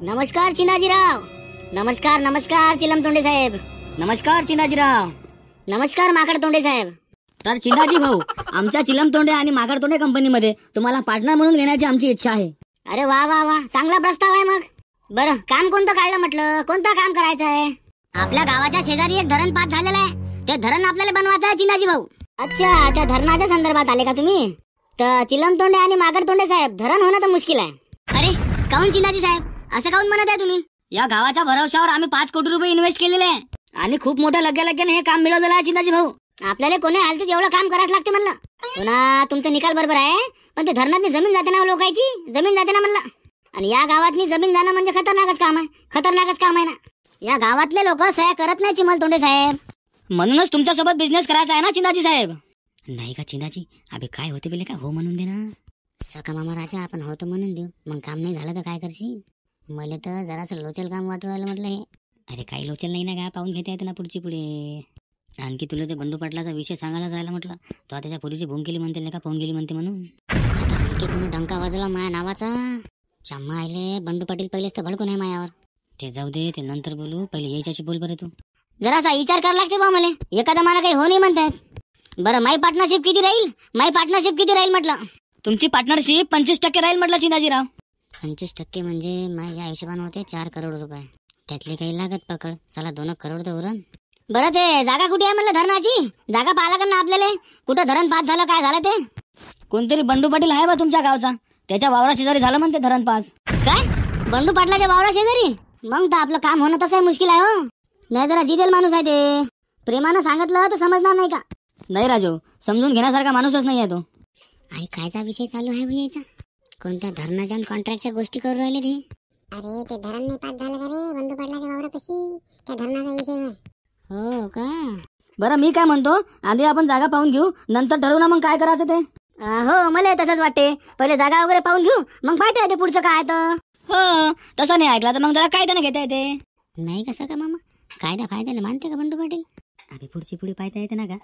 नमस्कार चिनाजीराव. नमस्कार नमस्कार चिलम तोंडे साहेब. नमस्कार चिनाजीराव. नमस्कार माकड तोंडे साहेब. तर चिनाजी भाऊ, आमच्या चिलम तोंडे आणि माकड तोंडे कंपनीमध्ये तुम्हाला पार्टनर म्हणून घेण्याची आमची इच्छा आहे. अरे वा वा वा, चांगला प्रस्ताव आहे. मग बरं, काम कोणतं काढलं म्हटलं? कोणतं काम करायचं आहे? आपल्या गावाच्या शेजारी एक धरण पास झालेलं आहे. ते धरण आपल्याला बनवायचं आहे चिनाजी भाऊ. अच्छा, त्या धरणाच्या संदर्भात आले का तुम्ही? तर चिलम तोंडे आणि माकड तोंडे साहेब, धरण होणं तर मुश्किल आहे. अरे काऊन चिनाजी साहेब, असं काऊन म्हणत आहे तुम्ही? या गावाच्या भरवशावर आम्ही 5 कोटी रुपये इन्व्हेस्ट केलेले आहे आणि खूप मोठ्या लगेने हे काम मिळवलेलं आहे चिनाजी भाऊ. आपल्याला कोणी हालतीत एवढं काम करायला लागते म्हणलं. पुन्हा तुमचा निकाल बरोबर आहे, पण ते धरणातनी जमीन जाते ना, लोकांची जमीन जाते ना म्हणलं. आणि या गावातनी जमीन जाणं म्हणजे खतरनाकच काम आहे. खतरनाकच काम आहे ना. या गावातले लोक सह्या करत नाही चिमल तोंडे साहेब. म्हणूनच तुमच्यासोबत बिझनेस करायचा आहे ना चिनाजी साहेब. नाही का चिनाजी? अबे काय होते बेले, का हो म्हणून दे ना. सका मामा राजा, आपण होतं म्हणून देऊ. मग काम नाही झालं तर काय करशील? मला तर जरासं लोचल काम वाटू राहिलं म्हटलं हे. अरे काही लोचल नाही ना, का पाहून घेता येते ना पुढची पुढे. आणखी तुला ते बंडू पाटलाचा विषय सांगायला जायला म्हटलं, तो त्याच्या पोरीची भूम केली म्हणते नाही का, पाहून गेली म्हणते म्हणून. आणखी कोणी डंका वाजवला माया नावाचा? चम्मा आले बंडू पाटील पहिलेच तर भडकून आहे मायावर. ते जाऊ दे, ते नंतर बोलू, पहिले याच्याशी बोल बरं तू. जरासा विचार करायला लागते बा मला. एखादा मला काही हो नाही म्हणतात. बरं, माई पार्टनरशिप किती राहील? माई पार्टनरशिप किती राहील म्हटलं? तुमची पार्टनरशिप 25% राहील म्हटलं चिनाजीराव. 25% म्हणजे माझ्या हिशोबाने होते 4 करोड रुपये. त्यातले काही लागत पकड, चला 2 करोड तर उरण. बरं, ते जागा कुठे आहे म्हणलं धरणाची? जागा पाहिला का ना आपल्याला? कुठं धरण पास झालं, काय झालं ते? कोणतरी बंडू पाटील आहे बा तुमच्या गावचा, त्याच्या वावरा शेजारी झालं म्हणते धरण पास. काय? बंडू पाटलाच्या वावरा शेजारी? मग तर आपलं काम होणं तसं मुश्किल आहे हो. नाही, जरा जिदेल माणूस आहे ते. प्रेमानं सांगितलं तर समजणार नाही का? नाही राजू, समजून घेण्यासारखा माणूसच नाही आहे तो. आई, कायचा विषय चालू आहे भैयाचा? कोणत्या धरणाच्या कॉन्ट्रॅक्टच्या गोष्टी करू राहिले ते? अरे ते धरण नाही पास झालं का रे बंडू पाटलाच्या वावरापाशी? त्या धरणाचा विषय आहे. हो का? बरं, मी काय म्हणतो, आधी आपण जागा पाहून घेऊ, नंतर ठरवू ना मग काय करायचं ते. हो, मला तसंच वाटते. पहिले जागा वगैरे पाहून घेऊ, मग पाहता येते पुढचं काय तर. हो, तसं नाही ऐकला तर मग जरा कायद्याने घेता येते. नाही कसं का मामा? कायदा फायद्याने मानते का बंडू पाटील? अरे पुढची पुढे पाहता येते ना का?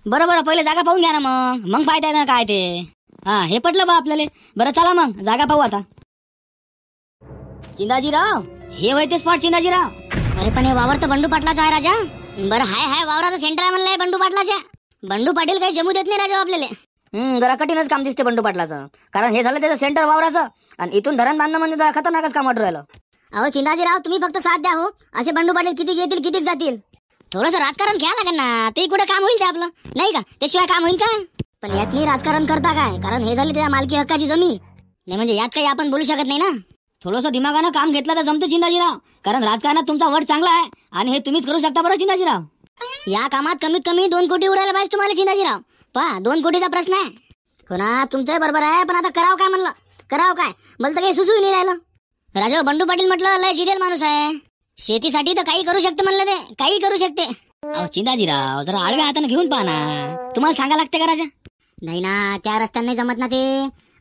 बरोबर, पहिले जागा पाहून घ्या ना, मग पाहता येते ना काय ते. हा, हे पटलं बा आपल्याला. बरं चला मग जागा पाहू आता. चिंदाजीराव, हे होय ते स्पॉट चिंदाजीराव. अरे पण हे वावर तर बंडू पाटलाचा आहे राजा. बरं, हाय वावराचं सेंटर आहे म्हणलंय बंडू पाटलाच्या. बंडू पाटील काही जमू देत नाही राजा आपल्याला. जरा कठीणच काम दिसते बंडू पाटलाचं, कारण हे झालं त्याचं सेंटर वावराचं, आणि इथून धरण बांधणं म्हणजे जरा खतरनाकच काम वाटू राहिलं. अहो चिंदाजीराव, तुम्ही फक्त साथ द्या हो. असे बंडू पाटील किती येतील किती जातील. थोडंसं राजकारण घ्या लागेल ना, ते कुठे काम होईल ते आपलं, नाही का? त्याशिवाय काम होईल का? पण यात नाही राजकारण करता काय, कारण हे झाली त्या मालकी हक्काची जमीन नाही, म्हणजे यात काही आपण बोलू शकत नाही ना. थोडंसं दिमागानं काम घेतलं तर जमते चिंदाजीराव, कारण राजकारणात तुमचा वट चांगला आहे आणि हे तुम्हीच करू शकता बरं चिंदाजीराव. या कामात कमीत कमी 2 कोटी उडायला पाहिजे तुम्हाला चिंदाजीराव. पहा, 2 कोटीचा प्रश्न आहे. हो ना, तुमचं बरोबर आहे, पण आता करावं काय म्हणलं? करावं काय मला तर काही सुचू नाही राहिलं. राजा, बंडू पाटील म्हटलं लय जिदेल माणूस आहे. शेतीसाठी तर काही करू शकते म्हणलं, ते काही करू शकते. अहो चिंदाजीराव, जरा आडव्या हाताने घेऊन पहा ना. तुम्हाला सांगा लागते का राजा? नाही ना, त्या रस्त्याने नाही जमत ना ते.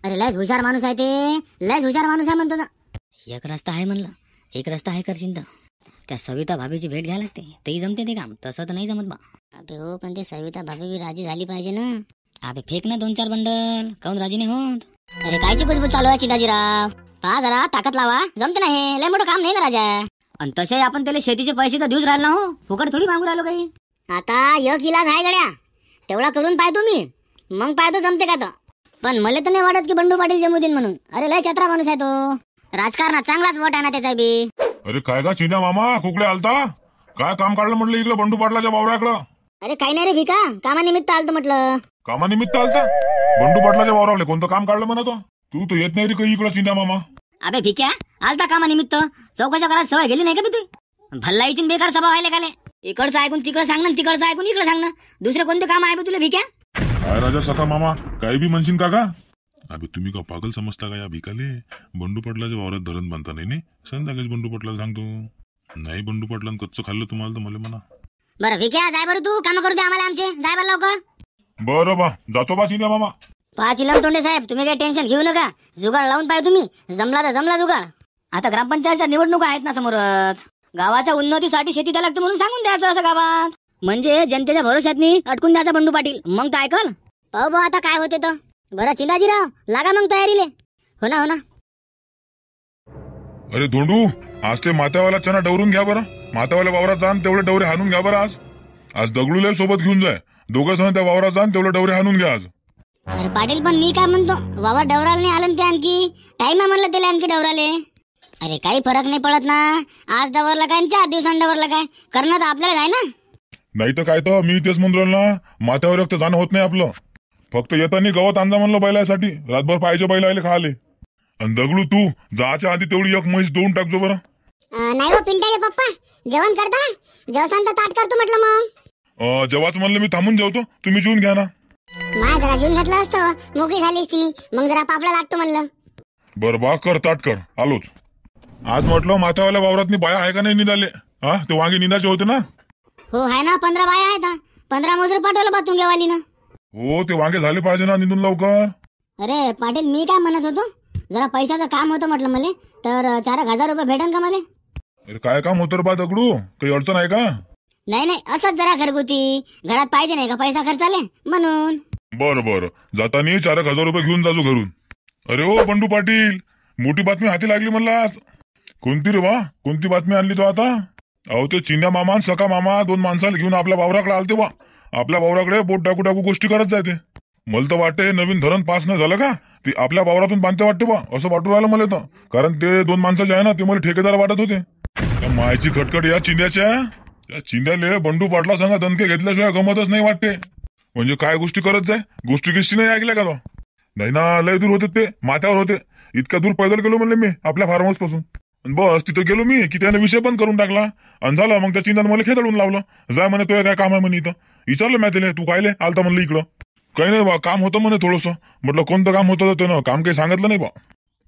अरे लयच हुशार माणूस आहे ते, लयच हुशार माणूस आहे म्हणतो. एक रस्ता आहे म्हणलं, एक रस्ता आहे करशील तर त्या सविता भाभीची भेट घ्यायला लागते, तेही जमते ते काम. तसं तर नाही जमत बा. अबे हो, पण ते सविता भाभी बी राजी झाली पाहिजे ना. अबे फेक ना 2-4 बंडल, काऊन राजी नाही होत? अरे कायची कुजबूज चालू आहे चिंदाजीराव? पहा जरा ताकद लावा, जमते ना हे. लय मोठं काम नाही ना राजा. आणि तसे आपण त्याला शेतीचे पैसे तर देऊच राहिलो ना हो, फुकट थोडी मागू राहिलो काही. आता एक इलाज आहे गड्या, तेवढा करून पाहतो मी, मग पाहतो जमते का तर. पण मला तर नाही वाटत की बंडू पाटील जमू देईन म्हणून. अरे लय चत्रा माणूस आहे तो. राजकारणात चांगलाच वोट आहे ना त्याचा बी. अरे काय का चिन्या मामा, कुकडे आलता? काय काम काढलं म्हटलं इकडं बंडू पाटलाच्या वावराकडं? अरे काही नाही रे भिका, कामानिमित्त आलतो म्हटलं. कामानिमित्त आलता? बंडू पाटलाच्या वावराकडे कोणतं काम काढलं म्हणा तू तर येत नाही रे काही इकडं चिन्या मामा. अबे भिक्या, आलता कामानिमित्त. चौकाच्या घरात सवय गेली नाही का तू? भल्लाईची बेकार सभा व्हायला काले. इकडचं ऐकून तिकडं सांगणं, तिकडचं ऐकून इकडं सांगणं. दुसरे कोणते काम आहे बे तुला भिक्या? काय राजा सखा मामा, काही बी म्हणशील का? अबे तुम्ही का पागल समजता का या भिकाले? बंडू पाटलाच्या वावरात धरण बांधता नाही संध्याकाळीच बंडू पाटलाला सांगतो. नाही बंडू पाटलानं कच्चं खाल्लं तुम्हाला तर मला म्हणा. बरं भिक्या, जाय बरं तू, काम करू दे आम्हाला आमचे. जाय बरं लवकर. बरं बा, जातो बा चिन्या मामा. पहा चिलम तोंडे साहेब, तुम्ही काही टेन्शन घेऊ नका. जुगाड लावून पाहिजे तुम्ही. जमला तर जमला जुगाड. आता ग्रामपंचायतच्या निवडणुका आहेत ना समोरच. गावाच्या उन्नतीसाठी शेती लागते म्हणून सांगून द्यायचं असं गावात, म्हणजे जनतेच्या भरोशातनी अटकून द्यायचा बंडू पाटील. मग तर ऐकल. पाहू बा आता काय होते तर. बरं चिंदाजीराव, लागा मग तयारीले. हो ना. अरे धोंडू, आज ते मात्यावाला चना डवरून घ्या बरं. मात्यावाल्या वावरात जा आणि तेवढे डवरे हाणून घ्या बरं. आज दगडूला सोबत घेऊन जाय. दोघं जण त्या वावरात जा आणि तेवढे डवरे हाणून घ्या आज. अरे पाटील, पण मी काय म्हणतो, वावर डवराला नाही आलं ना ते आणखी टाइम आहे म्हणलं त्याला आणखी डवराले. अरे काही फरक नाही पडत ना. आज डवरला काय आणि 4 दिवसांनी डवरला काय, करणं तर आपल्याला आहे ना. नाही तर काय तर मी तेच म्हणून राहिलो ना, माथ्यावर एकटं जाणं होत नाही आपलं. फक्त येताना गवत आणजा म्हणलं बैलासाठी, रातभर पाहिजे बैल आले खाले. आणि दगडू तू जायच्या आधी तेवढी एक म्हैस देऊन टाकजो बरं. नाही हो पिंटाचे पप्पा, जेवण करता जेवसान तर ताट करतो म्हटलं. मग जेव्हाच म्हणलं मी थांबून जेवतो, तुम्ही जेवून घ्या ना. माय जरा जेवून घेतलं असतं, मोकळी झाली असती मी. मग जरा पापडा लाटतो म्हणलं. बरं बा, कर ताट कर, आलोच. आज म्हटलं माथ्यावाल्या वावरातनी बाया आहे का नाही निघाले? हा, ते वांगे निंदाचे होते ना. हो आहे ना, 15 बाया आहेत. 15 मजूर पाठवलं बा तुंगेवाली ना. हो, ते वांगे झाले पाहिजे ना निंदून लवकर. अरे पाटील, मी काय म्हणत होतो, जरा पैशाचं काम होतं म्हटलं मला, तर 4,000 रुपये भेटन का मला? अरे काय काम होतं रे बा दगडू, काही अडचण आहे का? नाही, असंच जरा घरगुती, घरात पाहिजे नाही का पैसा खर्चाले म्हणून. बरं बरं, जातानी 4,000 रुपये घेऊन जाजो घरून. अरे ओ बंडू पाटील, मोठी बातमी हाती लागली म्हणला आज. कोणती रे बा, कोणती बातमी आणली तो आता? अहो ते चिन्या मामा आणि सका मामा 2 माणसाला घेऊन आपल्या वावराकडे आलते बा. आपल्या वावराकडे बोट टाकू टाकू गोष्टी करत जायते. मला तर वाटते नवीन धरण पास नाही झालं का, ते आपल्या वावरातून बांधते वाटते बा, असं वाटू राहिलं मला तर. कारण ते 2 माणसाचे आहे ना, ते मला ठेकेदार वाटत होते. त्या मायची खटखट या चिंध्याच्या, त्या चिंध्याले बंडू पाटला सांगा दणके घेतल्याशिवाय गमतच नाही वाटते. म्हणजे काय गोष्टी करत जाय, गोष्टी गिष्टी नाही ऐकल्या का तो? नाही ना, लय दूर होते ते, माथ्यावर होते. इतका दूर पैदल गेलो म्हणले मी आपल्या फार्म हाऊस पासून. बस तिथं गेलो मी की त्याने विषय बंद करून टाकला. आणि झालं मग त्या चिंतानं मला खेळून लावलं. जाय म्हणे, तो काय काम आहे म्हणे इथं. विचारलं मी त्याला, तू कायले आलता म्हणलं इकडं? काही नाही बा, काम होतं म्हणे थोडंसं. म्हटलं कोणतं काम होतं त्यानं, काम काही सांगितलं नाही बा.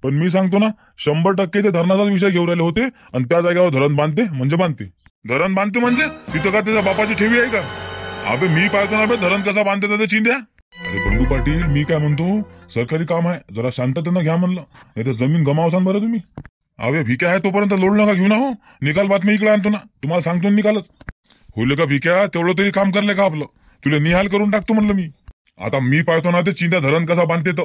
पण मी सांगतो ना, 100% ते धरणाचाच विषय घेऊन राहिले होते. आणि त्या जागेवर धरण बांधते म्हणजे बांधते. धरण बांधते म्हणजे तिथं का त्याच्या बापाची ठेवी आहे का? अबे मी पाहतो ना बे, धरण कसा बांधते ते चिंध्या. अरे बंडू पाटील, मी काय म्हणतो, सरकारी काम आहे, जरा शांततेनं घ्या म्हणलं. नाही तर जमीन गमावसान बरं तुम्ही. अवे भिक्या आहे तोपर्यंत लोड नका घेऊ ना. हो, निकाल बातमी इकडे आणतो ना, तुम्हाला सांगतो निकालच. होईल का भिक्या, तेवढं तरी काम करले का आपलं? तुला निहाल करून टाकतो म्हणलं मी. आता मी पाहतो ना ते चिंध्या धरण कसा बांधते तो.